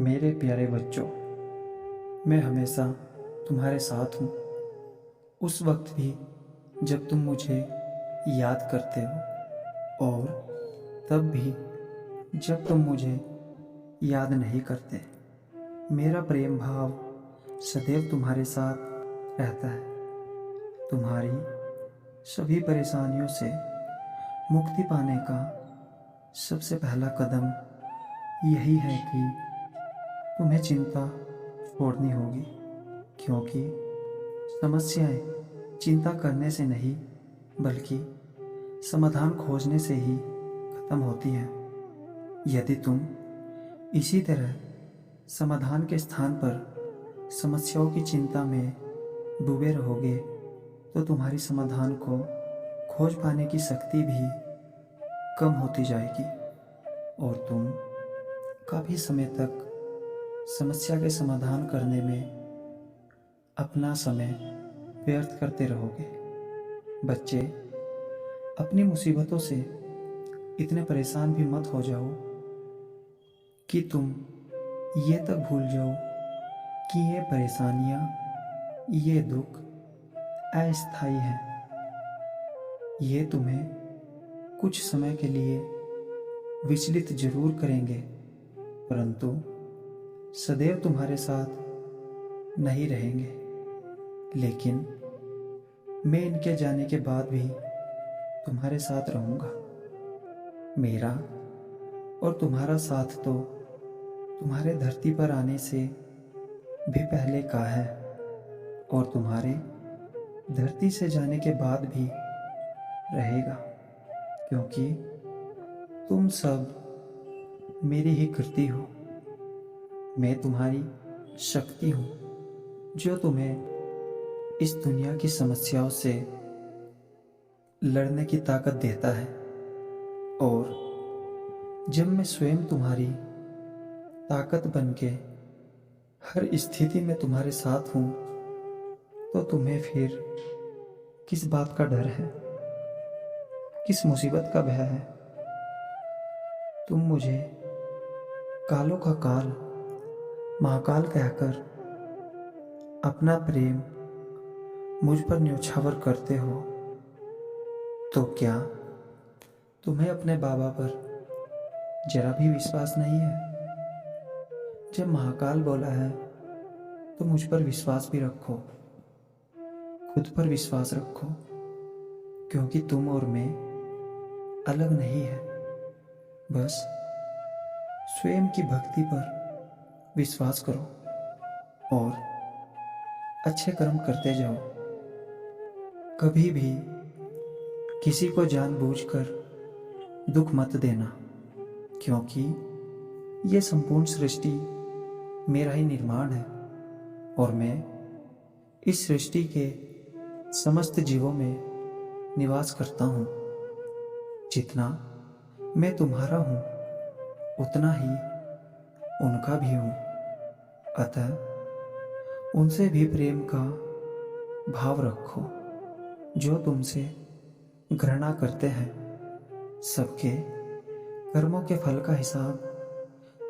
मेरे प्यारे बच्चों, मैं हमेशा तुम्हारे साथ हूँ। उस वक्त भी जब तुम मुझे याद करते हो और तब भी जब तुम मुझे याद नहीं करते। मेरा प्रेम भाव सदैव तुम्हारे साथ रहता है। तुम्हारी सभी परेशानियों से मुक्ति पाने का सबसे पहला कदम यही है कि तुम्हें चिंता छोड़नी होगी, क्योंकि समस्याएं चिंता करने से नहीं बल्कि समाधान खोजने से ही खत्म होती हैं। यदि तुम इसी तरह समाधान के स्थान पर समस्याओं की चिंता में डूबे रहोगे तो तुम्हारी समाधान को खोज पाने की शक्ति भी कम होती जाएगी और तुम काफ़ी समय तक समस्या के समाधान करने में अपना समय व्यर्थ करते रहोगे। बच्चे, अपनी मुसीबतों से इतने परेशान भी मत हो जाओ कि तुम ये तक भूल जाओ कि ये परेशानियाँ, ये दुख अस्थायी हैं। ये तुम्हें कुछ समय के लिए विचलित जरूर करेंगे, परंतु सदैव तुम्हारे साथ नहीं रहेंगे। लेकिन मैं इनके जाने के बाद भी तुम्हारे साथ रहूँगा। मेरा और तुम्हारा साथ तो तुम्हारे धरती पर आने से भी पहले का है और तुम्हारे धरती से जाने के बाद भी रहेगा, क्योंकि तुम सब मेरी ही कृति हो। मैं तुम्हारी शक्ति हूँ जो तुम्हें इस दुनिया की समस्याओं से लड़ने की ताकत देता है। और जब मैं स्वयं तुम्हारी ताकत बनके हर स्थिति में तुम्हारे साथ हूँ तो तुम्हें फिर किस बात का डर है, किस मुसीबत का भय है। तुम मुझे कालों का काल महाकाल कहकर अपना प्रेम मुझ पर न्योछावर करते हो, तो क्या तुम्हें अपने बाबा पर जरा भी विश्वास नहीं है? जब महाकाल बोला है तो मुझ पर विश्वास भी रखो, खुद पर विश्वास रखो, क्योंकि तुम और मैं अलग नहीं है। बस स्वयं की भक्ति पर विश्वास करो और अच्छे कर्म करते जाओ। कभी भी किसी को जानबूझकर दुख मत देना, क्योंकि ये संपूर्ण सृष्टि मेरा ही निर्माण है और मैं इस सृष्टि के समस्त जीवों में निवास करता हूँ। जितना मैं तुम्हारा हूँ उतना ही उनका भी हूँ। अतः उनसे भी प्रेम का भाव रखो। जो तुमसे घृणा करते हैं, सबके कर्मों के फल का हिसाब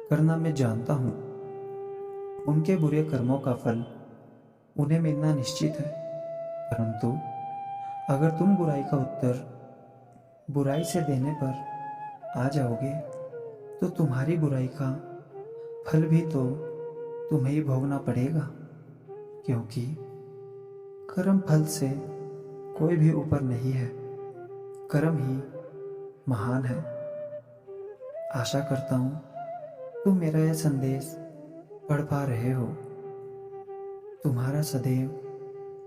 करना मैं जानता हूँ। उनके बुरे कर्मों का फल उन्हें मिलना निश्चित है, परंतु अगर तुम बुराई का उत्तर बुराई से देने पर आ जाओगे तो तुम्हारी बुराई का फल भी तो तुम्हें ही भोगना पड़ेगा, क्योंकि कर्म फल से कोई भी ऊपर नहीं है, कर्म ही महान है। आशा करता हूँ तुम मेरा यह संदेश पढ़ पा रहे हो। तुम्हारा सदैव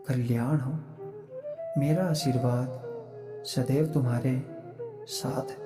कल्याण हो। मेरा आशीर्वाद सदैव तुम्हारे साथ है।